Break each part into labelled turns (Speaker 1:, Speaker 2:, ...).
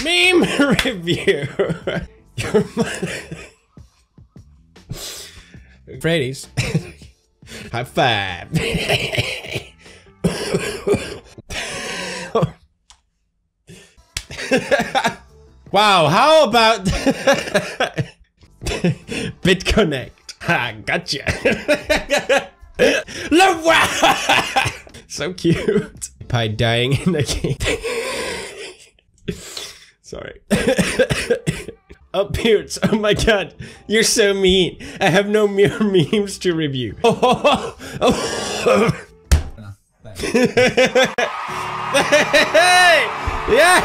Speaker 1: Meme review. Your mother. Freddy's. High five. Wow, how about BitConnect? Ha, gotcha. So cute. Pie dying in the game. Sorry. Oh, Pewds, oh my god, you're so mean. I have no mere memes to review. Oh. Hey! Yes!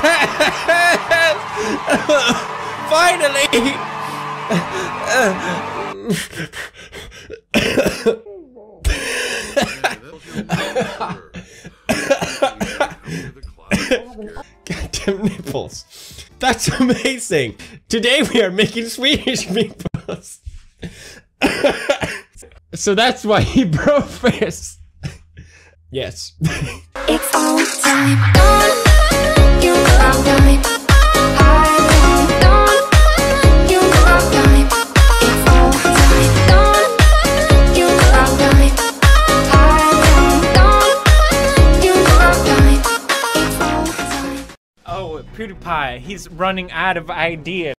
Speaker 1: Finally! Goddamn nipples. That's amazing. Today we are making Swedish meatballs. So that's why he broke first. Yes.
Speaker 2: It's all time gone. You know I'm dying. You know I'm dying. It's all time gone. You know I'm dying. You know I'm dying. It's all time.
Speaker 3: Oh, Pewdiepie, he's running out of ideas.